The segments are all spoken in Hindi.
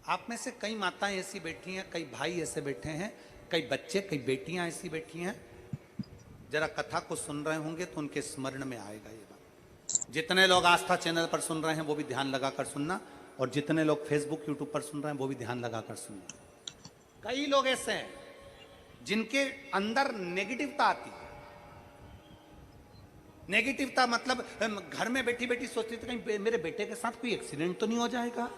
आप में से कई माताएं ऐसी बैठी हैं, कई भाई ऐसे बैठे हैं, कई बच्चे, कई बेटियां ऐसी बैठी हैं, जरा कथा को सुन रहे होंगे तो उनके स्मरण में आएगा ये बात। जितने लोग आस्था चैनल पर सुन रहे हैं वो भी ध्यान लगाकर सुनना, और जितने लोग फेसबुक यूट्यूब पर सुन रहे हैं वो भी ध्यान लगाकर सुनना। कई लोग ऐसे हैं जिनके अंदर नेगेटिवता आती है। नेगेटिवता मतलब घर में बैठी बैठी सोचती थी कहीं मेरे बेटे के साथ कोई एक्सीडेंट तो नहीं हो जाएगा,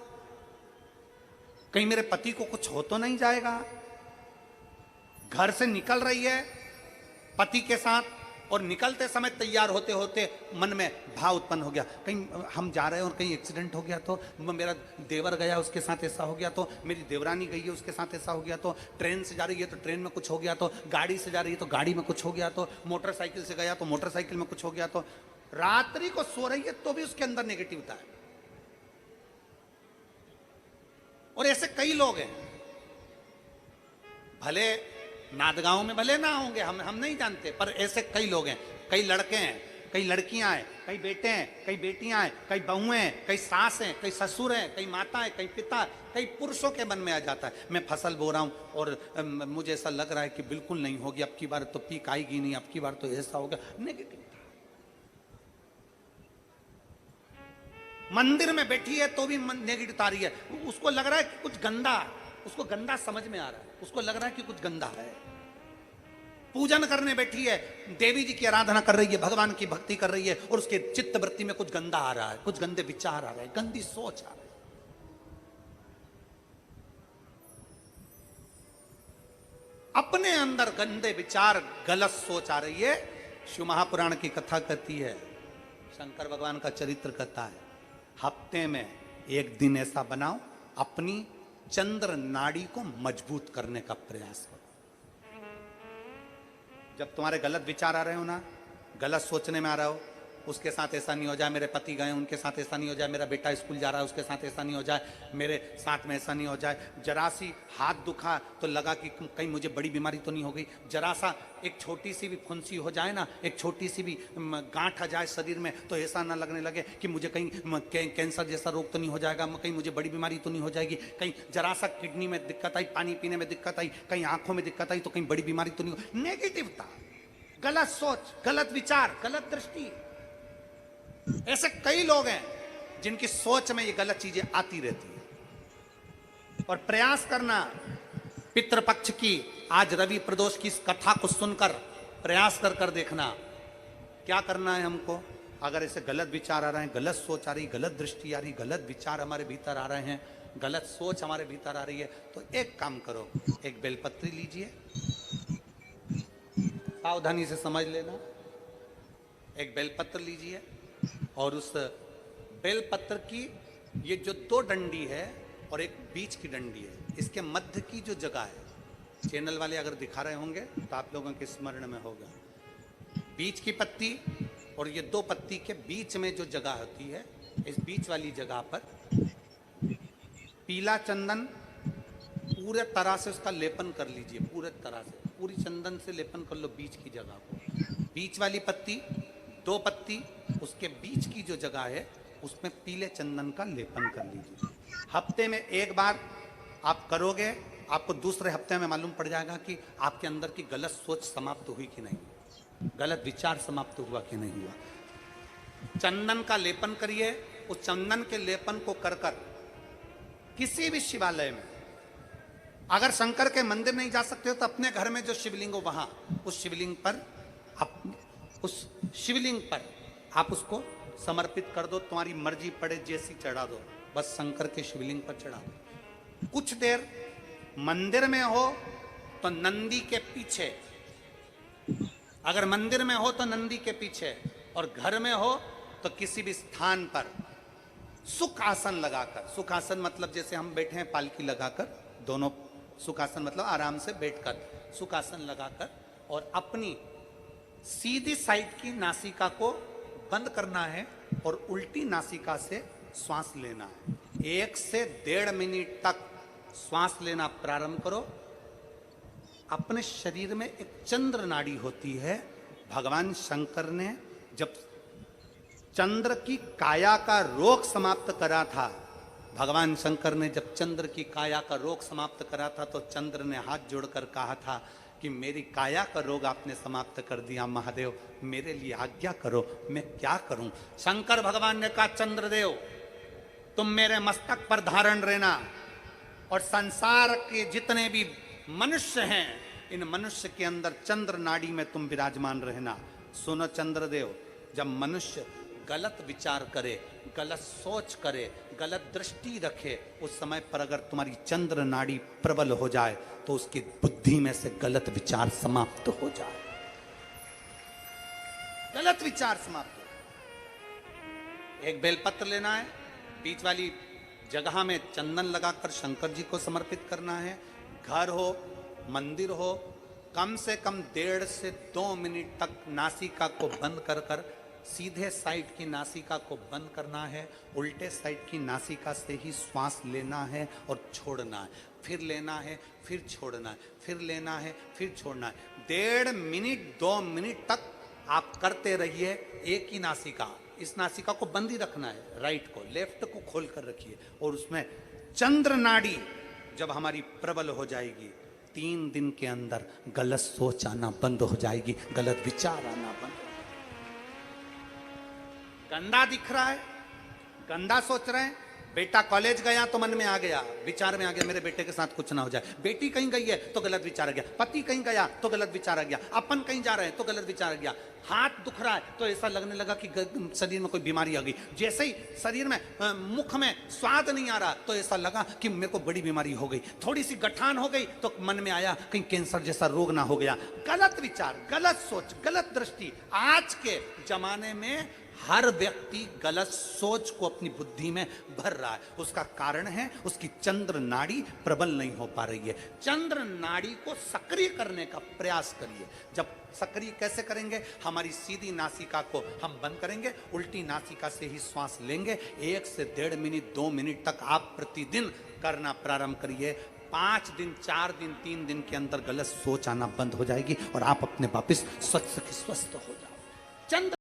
कहीं मेरे पति को कुछ हो तो नहीं जाएगा। घर से निकल रही है पति के साथ, और निकलते समय तैयार होते होते मन में भाव उत्पन्न हो गया, कहीं हम जा रहे हैं और कहीं एक्सीडेंट हो गया तो, मेरा देवर गया उसके साथ ऐसा हो गया तो, मेरी देवरानी गई है उसके साथ ऐसा हो गया तो, ट्रेन से जा रही है तो ट्रेन में कुछ हो गया तो, गाड़ी से जा रही है तो गाड़ी में कुछ हो गया तो, मोटरसाइकिल से गया तो मोटरसाइकिल में कुछ हो गया तो। रात्रि को सो रही है तो भी उसके अंदर नेगेटिविटी है। और ऐसे कई लोग हैं, भले नादगांव में भले ना होंगे, हम नहीं जानते, पर ऐसे कई लोग हैं। कई लड़के हैं, कई लड़कियां हैं, कई बेटे हैं, कई बेटियां हैं, कई बहुएं हैं, कई सास हैं, कई ससुर हैं, कई माता है, कई पिता, कई पुरुषों के मन में आ जाता है मैं फसल बो रहा हूं और मुझे ऐसा लग रहा है कि बिल्कुल नहीं होगी, अब की बार तो पीक आएगी नहीं, अब की बार तो ऐसा होगा। नेगेटिव मंदिर में बैठी है तो भी नेगेटिव आ रही है, उसको लग रहा है कि कुछ गंदा, उसको गंदा समझ में आ रहा है, उसको लग रहा है कि कुछ गंदा है। पूजन करने बैठी है, देवी जी की आराधना कर रही है, भगवान की भक्ति कर रही है, और उसके चित्त वृत्ति में कुछ गंदा आ रहा है, कुछ गंदे विचार आ रहे हैं, गंदी सोच आ रही है। अपने अंदर गंदे विचार, गलत सोच आ रही है। शिव महापुराण की कथा कहती है, शंकर भगवान का चरित्र कहता है, हफ्ते में एक दिन ऐसा बनाओ अपनी चंद्र नाड़ी को मजबूत करने का प्रयास करो। जब तुम्हारे गलत विचार आ रहे हो ना, गलत सोचने में आ रहा हो, उसके साथ ऐसा नहीं हो जाए, मेरे पति गए उनके साथ ऐसा नहीं हो जाए, मेरा बेटा स्कूल जा रहा है उसके साथ ऐसा नहीं हो जाए, मेरे साथ में ऐसा नहीं हो जाए, जरा सी हाथ दुखा तो लगा कि कहीं मुझे बड़ी बीमारी तो नहीं हो गई, जरा सा एक छोटी सी भी फुंसी हो जाए ना, एक छोटी सी भी गांठ आ जाए शरीर में तो ऐसा ना लगने लगे कि मुझे कहीं कैंसर जैसा रोग तो नहीं हो जाएगा, कहीं मुझे बड़ी बीमारी तो नहीं हो जाएगी, कहीं जरा सा किडनी में दिक्कत आई, पानी पीने में दिक्कत आई, कहीं आंखों में दिक्कत आई तो कहीं बड़ी बीमारी तो नहीं हो। नेगेटिवता, गलत सोच, गलत विचार, गलत दृष्टि। ऐसे कई लोग हैं जिनकी सोच में ये गलत चीजें आती रहती है। और प्रयास करना पितृपक्ष की, आज रवि प्रदोष की इस कथा को सुनकर प्रयास कर देखना क्या करना है हमको। अगर ऐसे गलत विचार आ रहे हैं, गलत सोच आ रही, गलत दृष्टि आ रही, गलत विचार हमारे भीतर आ रहे हैं, गलत सोच हमारे भीतर आ रही है, तो एक काम करो, एक बेलपत्री लीजिए, सावधानी से समझ लेना, एक बेलपत्र लीजिए, और उस बेलपत्र की ये जो दो डंडी है और एक बीच की डंडी है, इसके मध्य की जो जगह है, चैनल वाले अगर दिखा रहे होंगे तो आप लोगों के स्मरण में होगा, बीच की पत्ती और ये दो पत्ती के बीच में जो जगह होती है, इस बीच वाली जगह पर पीला चंदन पूरे तरह से उसका लेपन कर लीजिए, पूरे तरह से पूरी चंदन से लेपन कर लो बीच की जगह को। बीच वाली पत्ती, दो पत्ती, उसके बीच की जो जगह है उसमें पीले चंदन का लेपन कर लीजिए। हफ्ते में एक बार आप करोगे, आपको दूसरे हफ्ते में मालूम पड़ जाएगा कि आपके अंदर की गलत सोच समाप्त हुई कि नहीं, गलत विचार समाप्त हुआ कि नहीं हुआ। चंदन का लेपन करिए, उस चंदन के लेपन को कर कर किसी भी शिवालय में, अगर शंकर के मंदिर नहीं जा सकते हो तो अपने घर में जो शिवलिंग हो वहां, उस शिवलिंग पर आप उसको समर्पित कर दो, तुम्हारी मर्जी पड़े जैसी चढ़ा दो, बस शंकर के शिवलिंग पर चढ़ा दो। कुछ देर मंदिर में हो तो नंदी के पीछे, अगर मंदिर में हो तो नंदी के पीछे, और घर में हो तो किसी भी स्थान पर सुख आसन लगाकर, सुख आसन मतलब जैसे हम बैठे हैं पालकी लगाकर, दोनों सुख आसन मतलब आराम से बैठकर, सुख आसन लगाकर, और अपनी सीधी साइड की नासिका को बंद करना है और उल्टी नासिका से श्वास लेना है। 1 से 1.5 मिनट तक श्वास लेना प्रारंभ करो। अपने शरीर में एक चंद्र नाड़ी होती है, भगवान शंकर ने जब चंद्र की काया का रोग समाप्त करा था भगवान शंकर ने जब चंद्र की काया का रोग समाप्त करा था तो चंद्र ने हाथ जोड़कर कहा था कि मेरी काया का रोग आपने समाप्त कर दिया महादेव, मेरे लिए आज्ञा करो, मैं क्या करूं। शंकर भगवान ने कहा चंद्रदेव तुम मेरे मस्तक पर धारण रहना और संसार के जितने भी मनुष्य हैं इन मनुष्य के अंदर चंद्र नाड़ी में तुम विराजमान रहना। सुनो चंद्रदेव, जब मनुष्य गलत विचार करे, गलत सोच करे, गलत दृष्टि रखे, उस समय पर अगर तुम्हारी चंद्र नाड़ी प्रबल हो जाए तो उसकी बुद्धि में से गलत विचार समाप्त हो जाए, गलत विचार समाप्त हो। एक बेलपत्र लेना है, बीच वाली जगह में चंदन लगाकर शंकर जी को समर्पित करना है। घर हो, मंदिर हो, कम से कम 1.5 से 2 मिनट तक नासिका को बंद कर कर सीधे साइड की नासिका को बंद करना है, उल्टे साइड की नासिका से ही श्वास लेना है और छोड़ना है, फिर लेना है, फिर छोड़ना है, फिर लेना है, फिर छोड़ना है। 1.5 मिनट 2 मिनट तक आप करते रहिए एक ही नासिका। इस नासिका को बंद ही रखना है, राइट को, लेफ्ट को खोल कर रखिए और उसमें चंद्र नाड़ी जब हमारी प्रबल हो जाएगी 3 दिन के अंदर गलत सोच आना बंद हो जाएगी, गलत विचार आना बंद हो जाएगी। गंदा दिख रहा है, गंदा सोच रहे हैं, बेटा कॉलेज गया तो मन में आ गया, विचार में आ गया मेरे बेटे के साथ कुछ ना हो जाए, बेटी कहीं गई है तो गलत विचार आ गया, पति कहीं गया तो गलत विचार आ गया, अपन कहीं जा रहे हैं तो गलत विचार आ गया, हाथ दुख रहा है तो ऐसा लगने लगा कि शरीर में कोई बीमारी आ गई, जैसे ही शरीर में मुख में स्वाद नहीं आ रहा तो ऐसा लगा कि मेरे को बड़ी बीमारी हो गई, थोड़ी सी गठान हो गई तो मन में आया कहीं कैंसर जैसा रोग ना हो गया। गलत विचार, गलत सोच, गलत दृष्टि। आज के जमाने में हर व्यक्ति गलत सोच को अपनी बुद्धि में भर रहा है, उसका कारण है उसकी चंद्र नाड़ी प्रबल नहीं हो पा रही है। चंद्र नाड़ी को सक्रिय करने का प्रयास करिए। जब सक्रिय कैसे करेंगे, हमारी सीधी नासिका को हम बंद करेंगे, उल्टी नासिका से ही श्वास लेंगे। 1 से 1.5 मिनट 2 मिनट तक आप प्रतिदिन करना प्रारंभ करिए। 5 दिन 4 दिन 3 दिन के अंदर गलत सोच आना बंद हो जाएगी और आप अपने वापस स्वस्थ हो जाओ। चंद्र